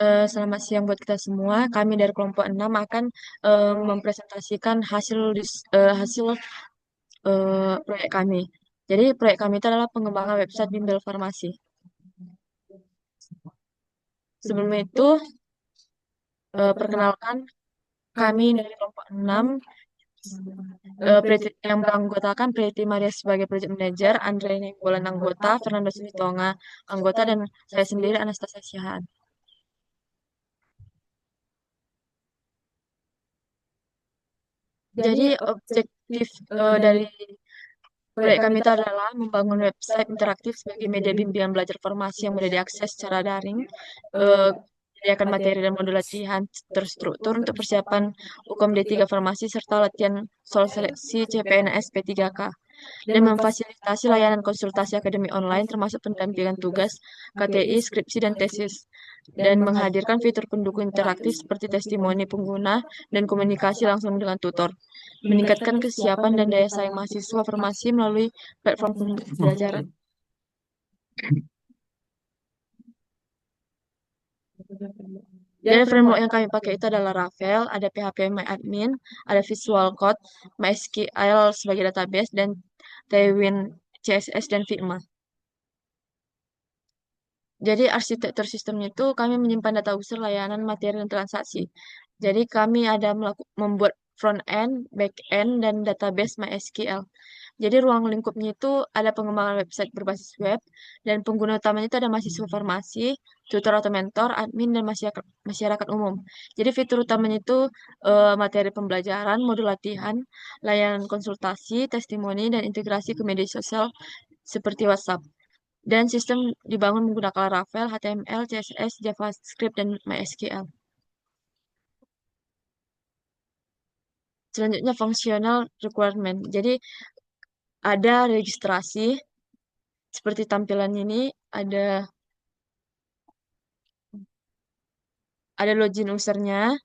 Selamat siang buat kita semua. Kami dari kelompok 6 akan mempresentasikan hasil proyek kami. Jadi proyek kami itu adalah pengembangan website bimbel farmasi. Sebelum itu, perkenalkan kami dari kelompok 6 yang beranggotakan Preti Maria sebagai project manager, Andre Nenggolan anggota, Fernando Sitonga anggota, dan saya sendiri Anastasia Siahaan. Jadi objektif dari proyek kami itu adalah membangun website interaktif sebagai media bimbingan belajar formasi yang mudah diakses secara daring, menyediakan materi dan modul latihan terstruktur untuk persiapan UKM D3 Farmasi serta latihan soal seleksi CPNS P3K, dan memfasilitasi layanan konsultasi akademi online termasuk pendampingan tugas, KTI, skripsi, dan tesis, dan menghadirkan fitur pendukung interaktif seperti testimoni pengguna dan komunikasi langsung dengan tutor, meningkatkan kesiapan dan daya saing mahasiswa farmasi melalui platform pembelajaran. Jadi framework yang kami pakai itu adalah Ravel, ada PHP MyAdmin, ada Visual Code, MySQL sebagai database, dan Tailwind CSS dan Figma. Jadi arsitektur sistemnya itu kami menyimpan data user layanan materi dan transaksi. Jadi kami ada membuat front end, back end, dan database MySQL. Jadi ruang lingkupnya itu ada pengembangan website berbasis web, dan pengguna utamanya itu ada mahasiswa farmasi, tutor atau mentor, admin, dan masyarakat umum. Jadi fitur utamanya itu materi pembelajaran, modul latihan, layanan konsultasi, testimoni, dan integrasi ke media sosial seperti WhatsApp. Dan sistem dibangun menggunakan Laravel, HTML, CSS, JavaScript, dan MySQL. Selanjutnya functional requirement. Jadi ada registrasi seperti tampilan ini, ada ada login usernya,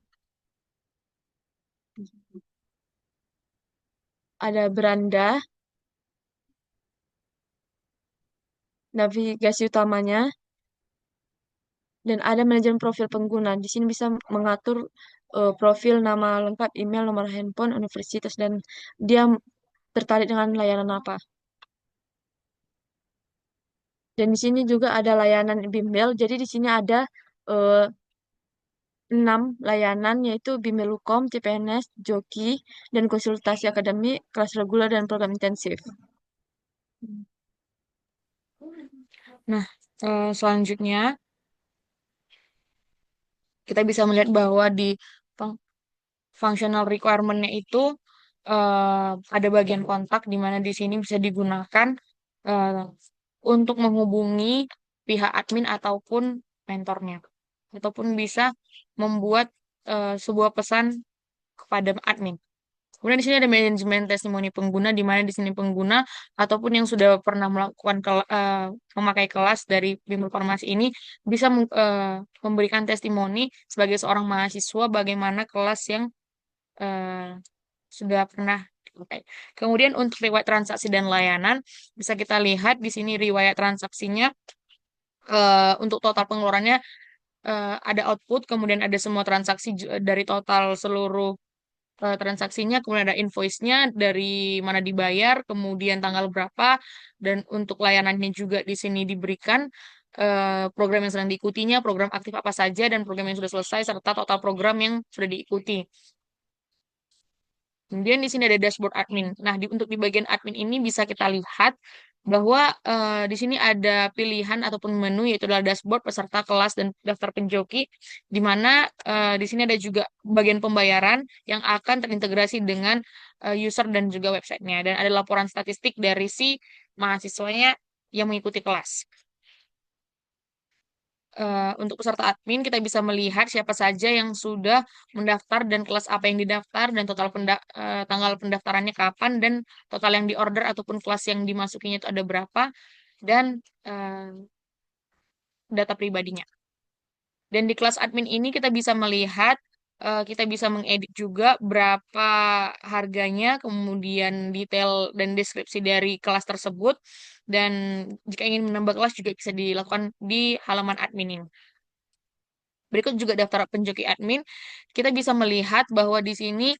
ada beranda, navigasi utamanya, dan ada manajemen profil pengguna. Di sini bisa mengatur profil, nama lengkap, email, nomor handphone, universitas, dan dia tertarik dengan layanan apa. Dan di sini juga ada layanan bimbel. Jadi di sini ada eh, 6 layanan, yaitu bimbel Ukom, CPNS, Joki, dan konsultasi akademik, kelas reguler, dan program intensif. Nah, selanjutnya kita bisa melihat bahwa di fun- functional requirement-nya itu ada bagian kontak di mana di sini bisa digunakan eh, untuk menghubungi pihak admin ataupun mentornya, ataupun bisa membuat sebuah pesan kepada admin. Kemudian di sini ada manajemen testimoni pengguna, di mana di sini pengguna ataupun yang sudah pernah melakukan memakai kelas dari bimbel farmasi ini bisa memberikan testimoni sebagai seorang mahasiswa bagaimana kelas yang eh, sudah pernah dipakai. Kemudian untuk riwayat transaksi dan layanan bisa kita lihat di sini riwayat transaksinya, untuk total pengeluarannya ada output, kemudian ada semua transaksi dari total seluruh transaksinya, kemudian ada invoice-nya dari mana dibayar, kemudian tanggal berapa, dan untuk layanannya juga di sini diberikan program yang sedang diikutinya, program aktif apa saja, dan program yang sudah selesai, serta total program yang sudah diikuti. Kemudian di sini ada dashboard admin. Nah, untuk di bagian admin ini bisa kita lihat bahwa di sini ada pilihan ataupun menu, yaitu adalah dashboard, peserta kelas, dan daftar penjoki, di mana di sini ada juga bagian pembayaran yang akan terintegrasi dengan user dan juga websitenya, dan ada laporan statistik dari si mahasiswanya yang mengikuti kelas. Untuk peserta admin, kita bisa melihat siapa saja yang sudah mendaftar dan kelas apa yang didaftar, dan total tanggal pendaftarannya kapan, dan total yang diorder ataupun kelas yang dimasukinya itu ada berapa, dan data pribadinya. Dan di kelas admin ini kita bisa melihat, kita bisa mengedit juga berapa harganya, kemudian detail dan deskripsi dari kelas tersebut, dan jika ingin menambah kelas juga bisa dilakukan di halaman admin ini. Berikut juga daftar penjoki admin. Kita bisa melihat bahwa di sini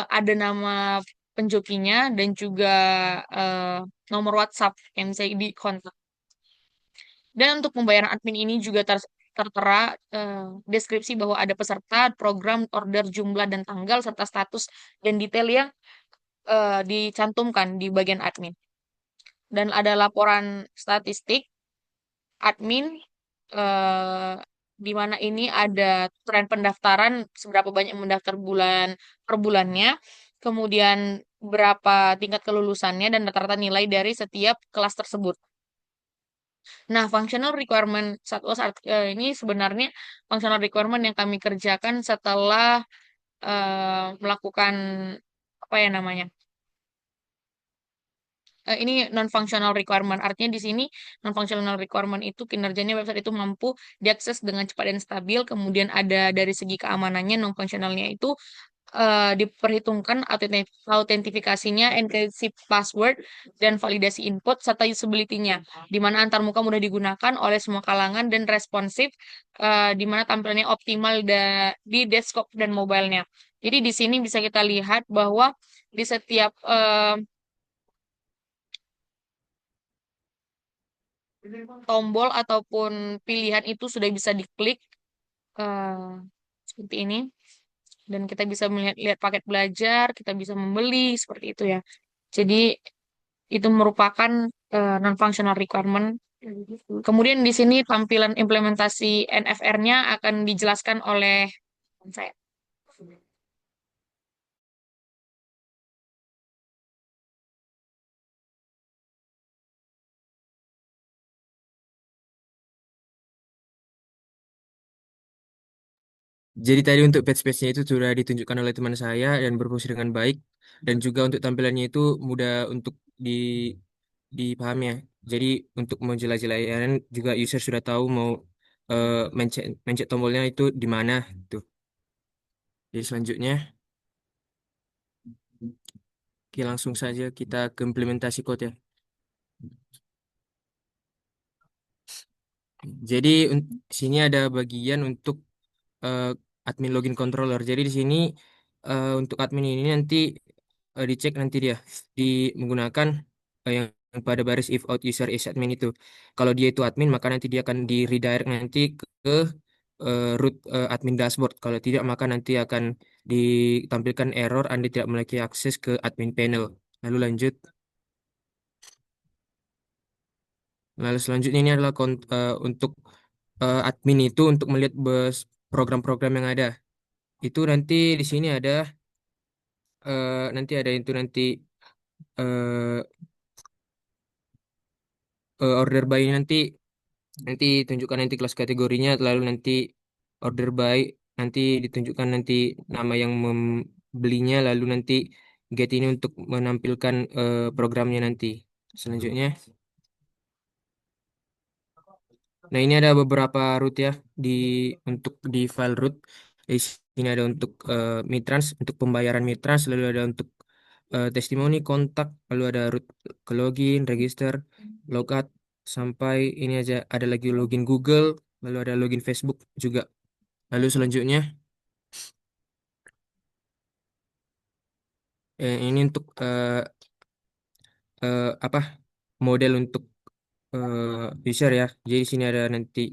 ada nama penjokinya dan juga eh, nomor WhatsApp yang bisa dikontak. Dan untuk pembayaran admin ini juga tertera deskripsi bahwa ada peserta, program, order, jumlah, dan tanggal, serta status dan detail yang dicantumkan di bagian admin. Dan ada laporan statistik admin, eh, di mana ini ada tren pendaftaran, seberapa banyak yang mendaftar per bulannya, kemudian berapa tingkat kelulusannya, dan rata-rata nilai dari setiap kelas tersebut. Nah, functional requirement ini sebenarnya functional requirement yang kami kerjakan setelah melakukan apa ya namanya? Ini non-functional requirement. Artinya di sini non-functional requirement itu kinerjanya website itu mampu diakses dengan cepat dan stabil. Kemudian ada dari segi keamanannya, non-functionalnya itu diperhitungkan autentifikasinya, enkripsi password, dan validasi input, serta usability-nya, di mana antarmuka mudah digunakan oleh semua kalangan dan responsif, di mana tampilannya optimal di desktop dan mobile-nya. Jadi di sini bisa kita lihat bahwa di setiap tombol ataupun pilihan itu sudah bisa diklik eh, seperti ini, dan kita bisa melihat lihat paket belajar, kita bisa membeli seperti itu ya. Jadi itu merupakan non-functional requirement. Kemudian di sini tampilan implementasi NFR-nya akan dijelaskan oleh saya. Jadi tadi untuk page-page-nya itu sudah ditunjukkan oleh teman saya dan berfungsi dengan baik, dan juga untuk tampilannya itu mudah untuk di dipahami ya. Jadi untuk menjelajah juga user sudah tahu mau mencet mencet tombolnya itu di mana tuh. Jadi selanjutnya, oke, langsung saja kita ke implementasi code ya. Jadi sini ada bagian untuk eh, admin login controller. Jadi di sini untuk admin ini nanti dicek nanti dia di menggunakan yang pada baris if out user is admin itu. Kalau dia itu admin, maka nanti dia akan di redirect nanti ke root admin dashboard. Kalau tidak, maka nanti akan ditampilkan error Anda tidak memiliki akses ke admin panel. Lalu lanjut. Lalu selanjutnya ini adalah untuk admin itu untuk melihat program-program yang ada. Itu nanti di sini ada nanti ada itu nanti eh, order by nanti nanti tunjukkan nanti kelas kategorinya, lalu nanti order by nanti ditunjukkan nanti nama yang membelinya, lalu nanti get ini untuk menampilkan programnya nanti. Selanjutnya, nah ini ada beberapa root ya di untuk di file root. Di sini ada untuk Mitrans, untuk pembayaran Mitrans, lalu ada untuk testimoni, kontak, lalu ada root ke login, register, logout, sampai ini aja ada lagi login Google, lalu ada login Facebook juga. Lalu selanjutnya ini untuk apa model untuk user ya. Jadi di sini ada nanti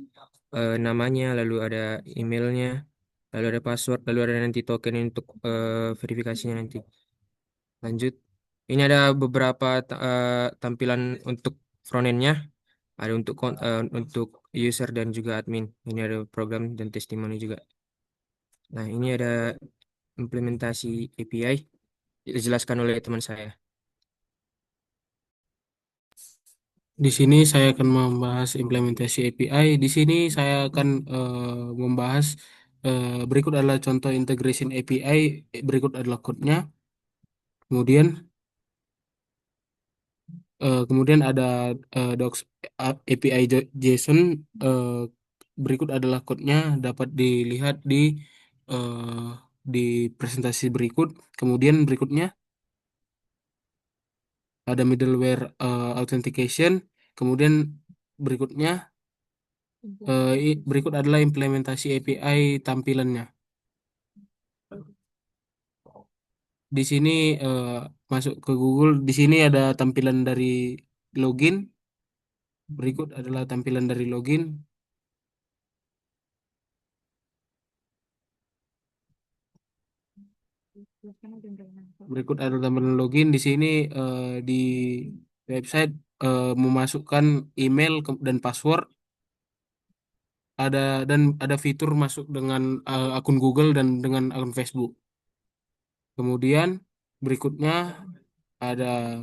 namanya, lalu ada emailnya, lalu ada password, lalu ada nanti token untuk verifikasinya nanti. Lanjut. Ini ada beberapa tampilan untuk frontend-nya, ada untuk untuk user dan juga admin. Ini ada program dan testimoni juga. Nah, ini ada implementasi API dijelaskan oleh teman saya. Di sini saya akan membahas implementasi API. Di sini saya akan membahas berikut adalah contoh integration API, berikut adalah code-nya. Kemudian kemudian ada docs API JSON. eh, Berikut adalah code-nya, dapat dilihat eh, di presentasi berikut. Kemudian berikutnya ada middleware authentication. Kemudian berikutnya Berikut adalah implementasi API tampilannya. Di sini eh, masuk ke Google. Di sini ada tampilan dari login. Berikut adalah tampilan dari login. Berikut adalah tampilan login. Di sini di website memasukkan email dan password. Ada dan ada fitur masuk dengan akun Google dan dengan akun Facebook. Kemudian berikutnya ada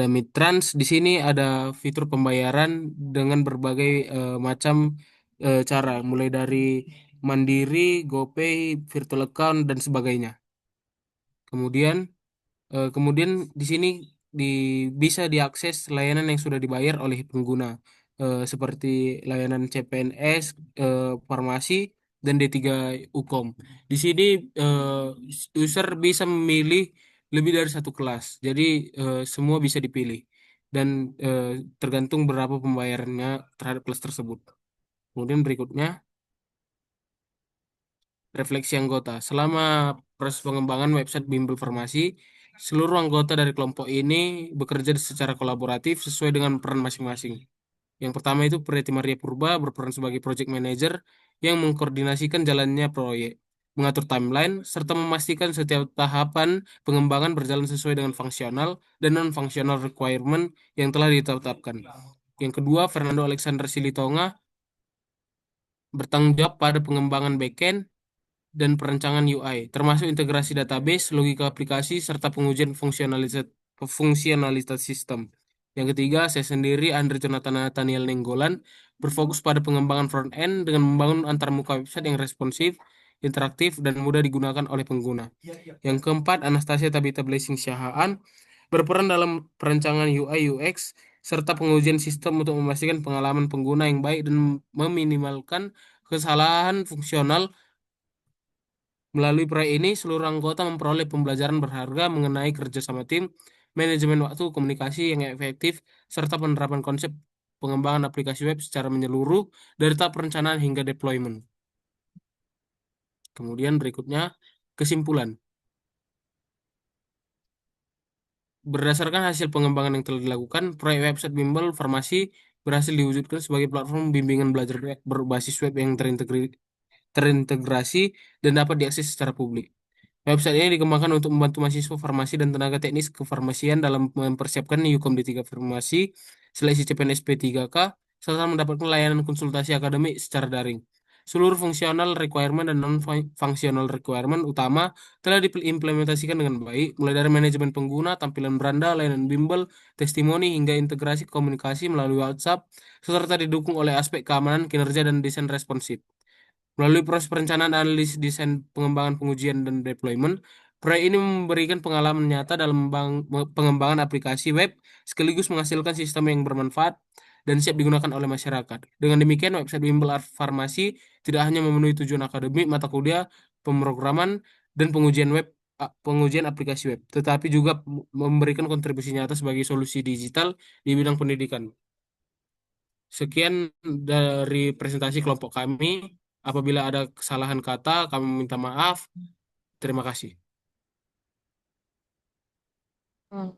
Midtrans. Di sini ada fitur pembayaran dengan berbagai macam cara, mulai dari Mandiri, GoPay, virtual account dan sebagainya. Kemudian kemudian di sini di, bisa diakses layanan yang sudah dibayar oleh pengguna seperti layanan CPNS, farmasi, dan D3 Ukom. Di sini user bisa memilih lebih dari satu kelas, jadi semua bisa dipilih dan eh, tergantung berapa pembayarannya terhadap kelas tersebut. Kemudian berikutnya refleksi anggota. Selama proses pengembangan website Bimbel Farmasi, seluruh anggota dari kelompok ini bekerja secara kolaboratif sesuai dengan peran masing-masing. Yang pertama itu Preti Maria Purba berperan sebagai project manager yang mengkoordinasikan jalannya proyek, mengatur timeline, serta memastikan setiap tahapan pengembangan berjalan sesuai dengan fungsional dan non-functional requirement yang telah ditetapkan. Yang kedua, Fernando Alexander Silitonga bertanggung jawab pada pengembangan backend dan perancangan UI, termasuk integrasi database, logika aplikasi, serta pengujian fungsionalitas sistem. Yang ketiga, saya sendiri, Andre Jonathan Nathaniel Nenggolan, berfokus pada pengembangan front-end dengan membangun antarmuka website yang responsif, interaktif, dan mudah digunakan oleh pengguna. Yang keempat, Anastasia Tabita Blessing Syahaan, berperan dalam perancangan UI UX, serta pengujian sistem untuk memastikan pengalaman pengguna yang baik dan meminimalkan kesalahan fungsional. Melalui proyek ini, seluruh anggota memperoleh pembelajaran berharga mengenai kerja sama tim, manajemen waktu, komunikasi yang efektif, serta penerapan konsep pengembangan aplikasi web secara menyeluruh dari tahap perencanaan hingga deployment. Kemudian berikutnya, kesimpulan. Berdasarkan hasil pengembangan yang telah dilakukan, proyek website Bimbel Farmasi berhasil diwujudkan sebagai platform bimbingan belajar berbasis web yang terintegrasi dan dapat diakses secara publik. Website ini dikembangkan untuk membantu mahasiswa farmasi dan tenaga teknis kefarmasian dalam mempersiapkan Yukom D3 Farmasi, seleksi CPNS P3K, serta mendapatkan layanan konsultasi akademik secara daring. Seluruh fungsional requirement dan non-functional requirement utama telah diimplementasikan dengan baik, mulai dari manajemen pengguna, tampilan beranda, layanan bimbel, testimoni, hingga integrasi komunikasi melalui WhatsApp, serta didukung oleh aspek keamanan, kinerja, dan desain responsif. Melalui proses perencanaan, analisis, desain, pengembangan, pengujian, dan deployment, proyek ini memberikan pengalaman nyata dalam pengembangan aplikasi web, sekaligus menghasilkan sistem yang bermanfaat dan siap digunakan oleh masyarakat. Dengan demikian, website Bimbel Art Farmasi tidak hanya memenuhi tujuan akademik, mata kuliah, pemrograman, dan pengujian aplikasi web, tetapi juga memberikan kontribusi nyata sebagai solusi digital di bidang pendidikan. Sekian dari presentasi kelompok kami. Apabila ada kesalahan kata, kami minta maaf. Terima kasih. Hmm.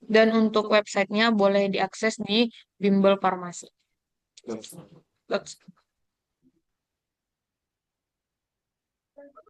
Dan untuk websitenya boleh diakses di Bimbel Farmasi.